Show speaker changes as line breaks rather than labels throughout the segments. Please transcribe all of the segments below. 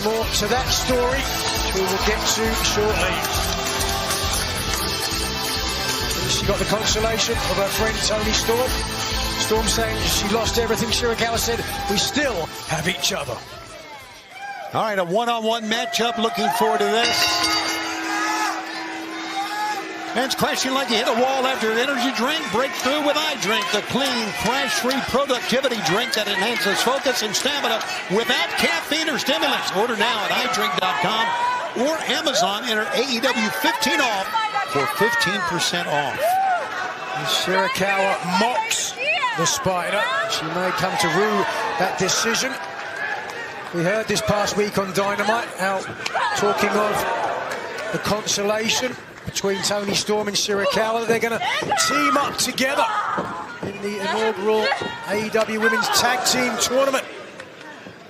more to that story, which we will get to shortly. She got the consolation of her friend Toni Storm. Storm saying she lost everything. Shirakawa said, we still have each other.
All right, a one-on-one matchup. Looking forward to this. Hands clashing like you hit a wall after an energy drink. Breakthrough with iDrink, the clean, crash-free productivity drink that enhances focus and stamina without caffeine or stimulants. Order now at iDrink.com or Amazon. Enter AEW 15 off for 15% off.
Shirakawa mocks the Spider. She may come to rue that decision. We heard this past week on Dynamite how, talking of the consolation between Toni Storm and Shirakawa, they're going to team up together in the inaugural AEW Women's Tag Team Tournament.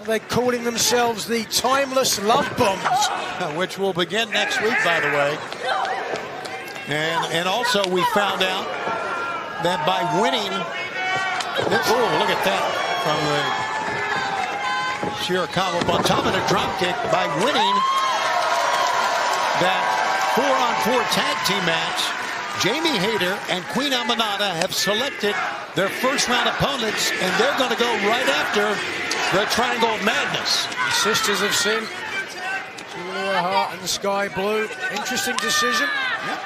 They're calling themselves the Timeless Love Bombs.
Which will begin next week, by the way. And also we found out that by winning, oh, look at that from the Shirakawa on top of the dropkick, by winning that 4-on-4 tag team match, Jamie Hayter and Queen Aminata have selected their first round opponents, and they're going to go right after the Triangle of Madness.
The Sisters of Sin, Julia Hart and Sky Blue. Interesting decision.
Yep.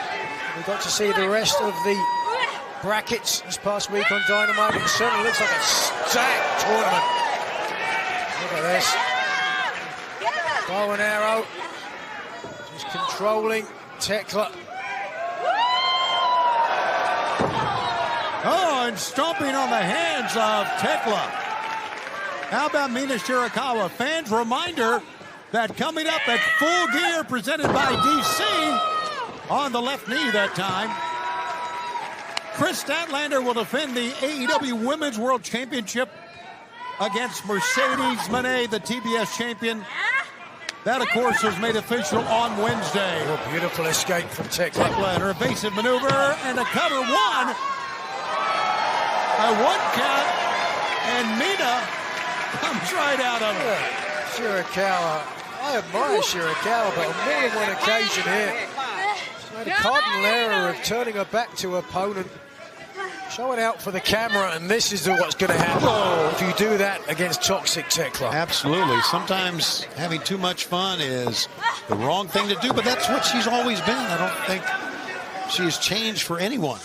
We got to see the rest of the brackets this past week on Dynamite. It certainly looks like a stacked tournament. Look at this. Bow and arrow. Just controlling Thekla.
Oh, and stomping on the hands of Thekla. How about Mina Shirakawa? Fans, reminder that coming up at Full Gear, presented by DC, on the left knee that time, Chris Statlander will defend the AEW Women's World Championship against Mercedes Moné, the TBS champion. That, of course, was made official on Wednesday.
Oh, beautiful escape from Thekla.
Thekla and her evasive maneuver and a cover one. A one count, and Mina comes right out of it.
Shirakawa. I admire Shirakawa, but on more than one occasion here, she made a cardinal error of turning her back to her opponent, showing out for the camera, and this is what's going to happen if you do that against toxic Thekla.
Absolutely. Sometimes having too much fun is the wrong thing to do, but that's what she's always been. I don't think she's changed for anyone.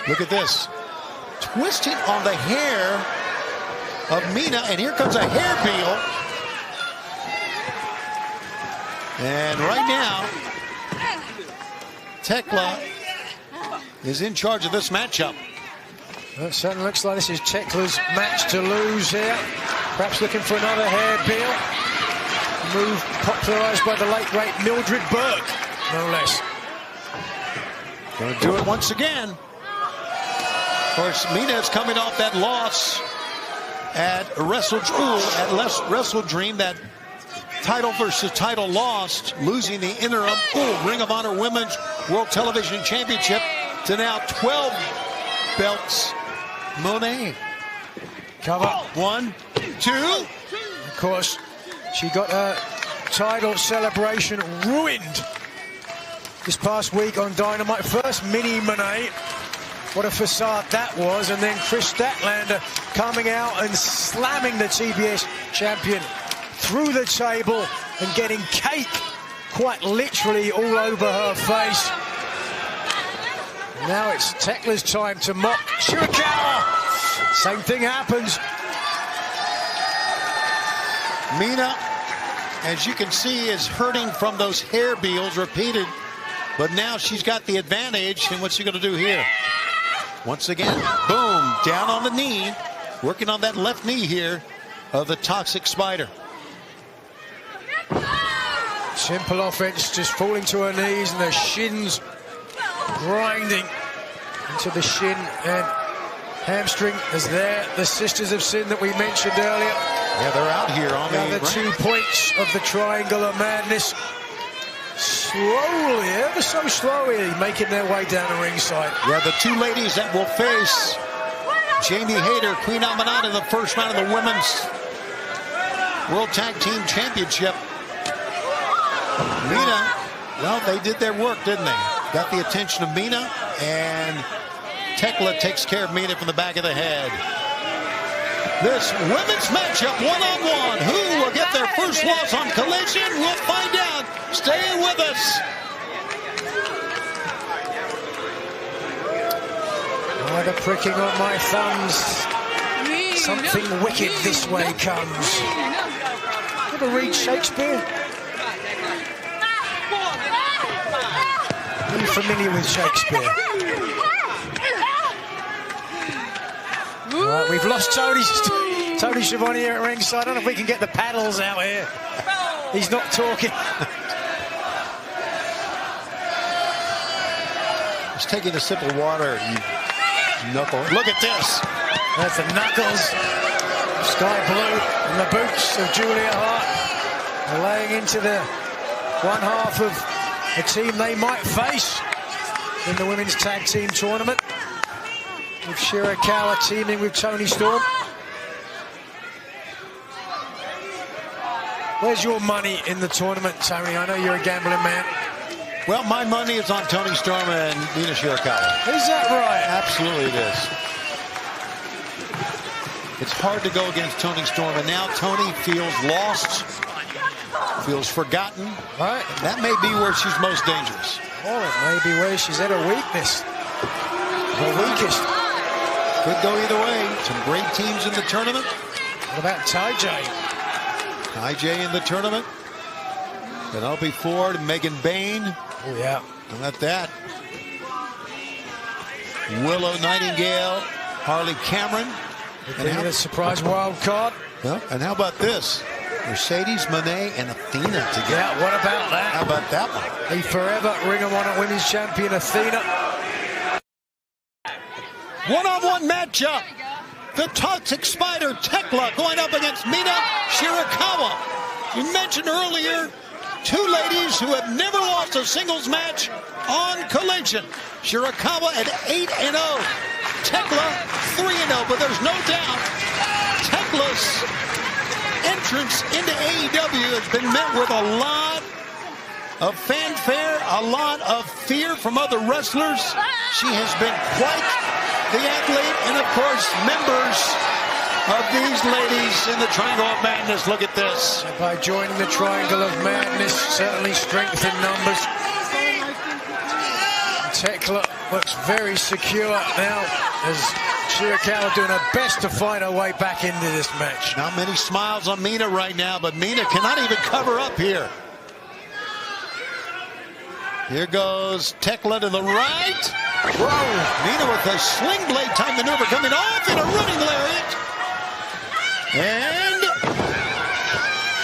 Look at this. Twisting on the hair of Mina, and here comes a hairpeel. And right now, Thekla is in charge of this matchup.
Well, it certainly looks like this is Tekla's match to lose here. Perhaps looking for another hairpeel. Move popularized by the late, great Mildred Burke, no less.
Going to do it once again. Of course, Mina is coming off that loss at Wrestle Dream, that title versus title lost, losing the interim Ring of Honor Women's World Television Championship to now 12 belts. Moné.
Cover.
1, 2.
Of course, she got her title celebration ruined this past week on Dynamite. First Mini Moné. What a facade that was. And then Chris Statlander coming out and slamming the TBS champion through the table and getting cake quite literally all over her face. Now it's Tekla's time to mock Shirakawa. Same thing happens.
Mina, as you can see, is hurting from those hairpels repeated. But now she's got the advantage. And what's she going to do here? Once again, boom, down on the knee. Working on that left knee here of the Toxic Spider.
Simple offense, just falling to her knees and her shins grinding into the shin and hamstring as there. The Sisters of Sin that we mentioned earlier.
Yeah, they're out here on
the 2 points of the Triangle of Madness. Slowly, ever so slowly, making their way down the ringside.
Yeah, the two ladies that will face Jamie Hayter, Queen Aminata, the first round of the Women's World Tag Team Championship. Mina, well, they did their work, didn't they? Got the attention of Mina, and Thekla takes care of Mina from the back of the head. This women's matchup, one-on-one. Who will get their first loss on Collision? We'll find out. Stay with us.
The pricking on my thumbs. Something wicked this way comes. Ever read Shakespeare? Are you familiar with Shakespeare? All right, we've lost Tony Schiavone here at ringside. I don't know if we can get the paddles out here. He's not talking.
He's taking a sip of water. Knuckle. Look at this.
That's the knuckles. Sky blue and the boots of Julia Hart. Laying into the one half of a team they might face in the women's tag team tournament. With Shirakawa teaming with Toni Storm. Where's your money in the tournament, Tony? I know you're a gambling man.
Well, my money is on Toni Storm and Mina Shirakawa.
Is that right?
Absolutely it is. It's hard to go against Toni Storm, and now Toni feels lost, feels forgotten.
Right.
That may be where she's most dangerous.
Or it may be where she's at her weakness. The weakest.
Could go either way. Some great teams in the tournament.
What about Ty-J?
Ty-J in the tournament. Penelope Ford and Megan Bain.
Oh, yeah.
How about that? Willow Nightingale, Harley Cameron.
And a surprise wild card.
Yeah. And how about this? Mercedes Moné and Athena together.
Yeah, what about that?
How about that one?
The forever Ring of Honor Women's Champion Athena.
One-on-one matchup. The Toxic Spider Thekla going up against Mina Shirakawa. You mentioned earlier, two ladies who have never lost a singles match on Collision. Shirakawa at 8-0. Thekla 3-0, but there's no doubt Tekla's entrance into AEW has been met with a lot of fanfare, a lot of fear from other wrestlers. She has been quite the athlete, and of course, members of these ladies in the Triangle of Madness. Look at this.
By joining the Triangle of Madness, certainly strength in numbers. Thekla looks very secure now as Shirakawa doing her best to fight her way back into this match.
Not many smiles on Mina right now, but Mina cannot even cover up here. Here goes Thekla to the right. Whoa! Mina with a sling blade type maneuver coming off in a running lariat. And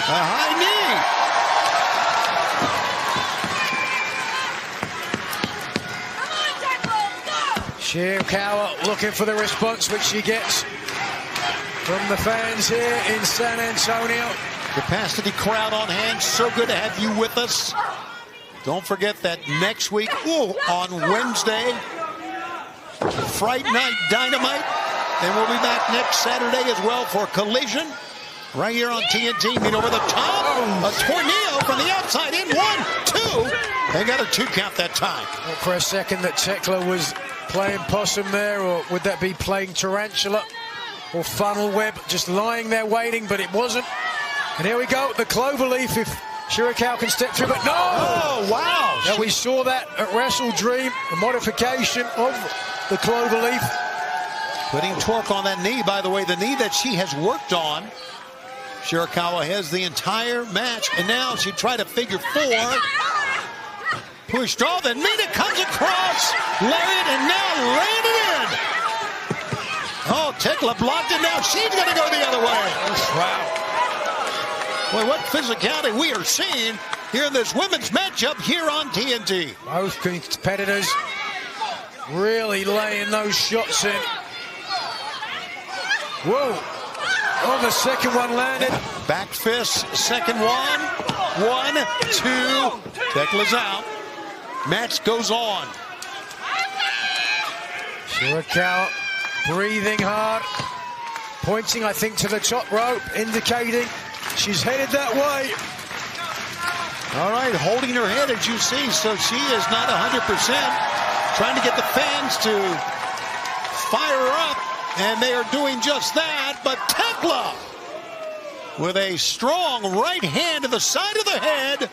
a high knee.
Shirakawa looking for the response which she gets from the fans here in San Antonio.
Capacity crowd on hand. So good to have you with us. Don't forget that next week, on Wednesday, Fright Night Dynamite. Then we'll be back next Saturday as well for Collision. Right here on TNT. Meet over the top. A tornado from the outside in. 1, 2. They got a 2 count that time.
Well, for a second that Thekla was playing possum there, or would that be playing tarantula or funnel web? Just lying there waiting, but it wasn't. And here we go, the cloverleaf. If Shirakawa can step through, but no!
Oh, wow!
Now we saw that at Wrestle Dream, a modification of the cloverleaf.
Putting torque on that knee, by the way, the knee that she has worked on. Shirakawa has the entire match, and now she tried to figure 4. Pushed off, and Mina comes across. Lariat, and now landed in. Oh, Thekla blocked it. Now she's going to go the other way. Wow. Boy, what physicality we are seeing here in this women's matchup here on TNT.
Both competitors really laying those shots in. Whoa. Oh, the second one landed.
Back fist, second one. 1, 2. Thekla's out. Match goes on.
Shirakawa breathing hard. Pointing, I think, to the top rope, indicating She's headed that way.
All right, holding her head, as you see, so she is not 100%. Trying to get the fans to fire her up, and they are doing just that. But Thekla with a strong right hand to the side of the head.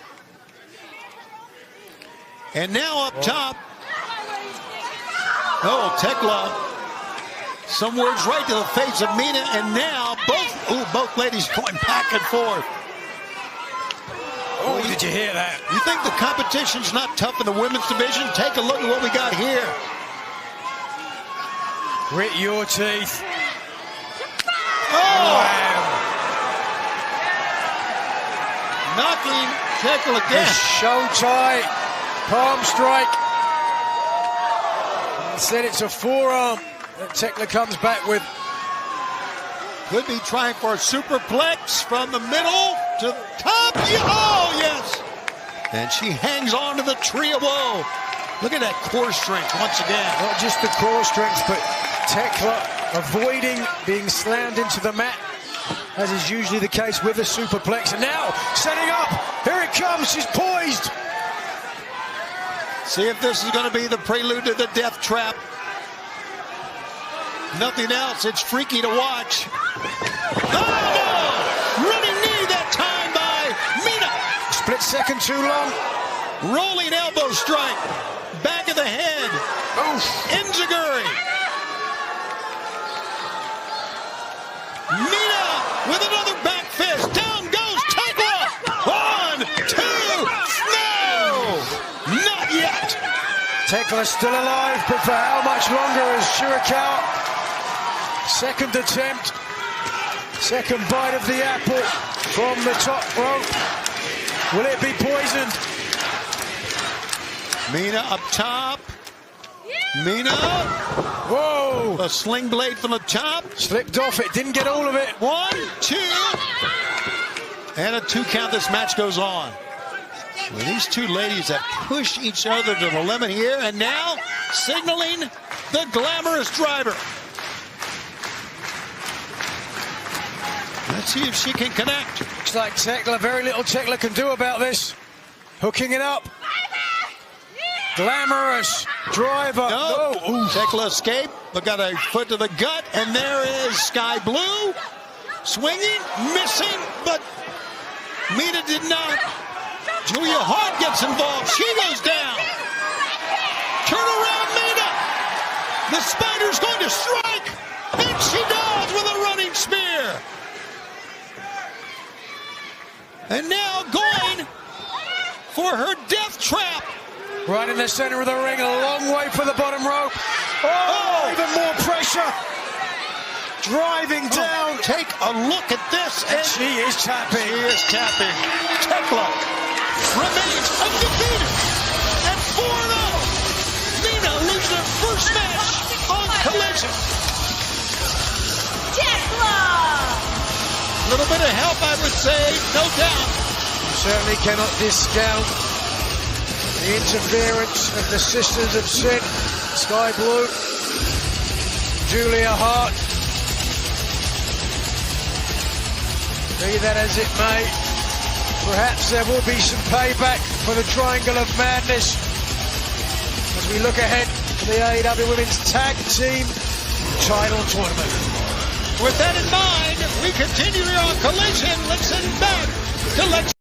And now up top. Oh, Thekla. Some words right to the face of Mina, and now both ladies going back and forth.
Oh, did you hear that?
You think the competition's not tough in the women's division? Take a look at what we got here.
Grit your teeth.
Oh!
Wow.
Knocking Thekla again.
Show tie, palm strike. Instead, it's a forearm that Thekla comes back with.
Could be trying for a superplex from the middle to the top. Oh, yes. And she hangs on to the tree of woe. Look at that core strength once again.
Not just the core strength, but Thekla avoiding being slammed into the mat, as is usually the case with a superplex. And now, setting up. Here it comes. She's poised.
See if this is going to be the prelude to the death trap. Nothing else. It's freaky to watch. Oh, no! Running knee that time by Mina.
Split second too long.
Rolling elbow strike. Back of the head.
Oof.
Enziguri. Mina with another back fist. Down goes Thekla. 1, 2, no! Not yet.
Thekla still alive, but for how much longer as Shirakawa? Second attempt. Second bite of the apple from the top rope. Will it be poisoned?
Mina up top. Mina.
Whoa!
A sling blade from the top.
Slipped off it, didn't get all of it.
1, 2. And a 2 count. This match goes on. Well, these two ladies have pushed each other to the limit here, and now signaling the glamorous driver. Let's see if she can connect.
Looks like Thekla, very little Thekla can do about this. Hooking it up. Glamorous driver.
No. Thekla escaped, but got a foot to the gut, and there is Sky Blue. Swinging, missing, but Mina did not. Julia Hart gets involved. She goes down. Turn around, Mina. The Spider's going to strike. And she does with a running spear. And now going for her death trap.
Right in the center of the ring, a long way for the bottom rope. Oh, even more pressure. Driving down.
Take a look at this.
And she is tapping.
She is tapping. Thekla remains undefeated at 4-0. Mina loses her first match on Collision.
Thekla!
A little bit of help, I would say, no doubt.
You certainly cannot discount the interference of the Sisters of Sin, Sky Blue, Julia Hart. Be that as it may, perhaps there will be some payback for the Triangle of Madness as we look ahead to the AEW Women's Tag Team Title Tournament.
With that in mind, we continue here on Collision. Let's send back to Lex.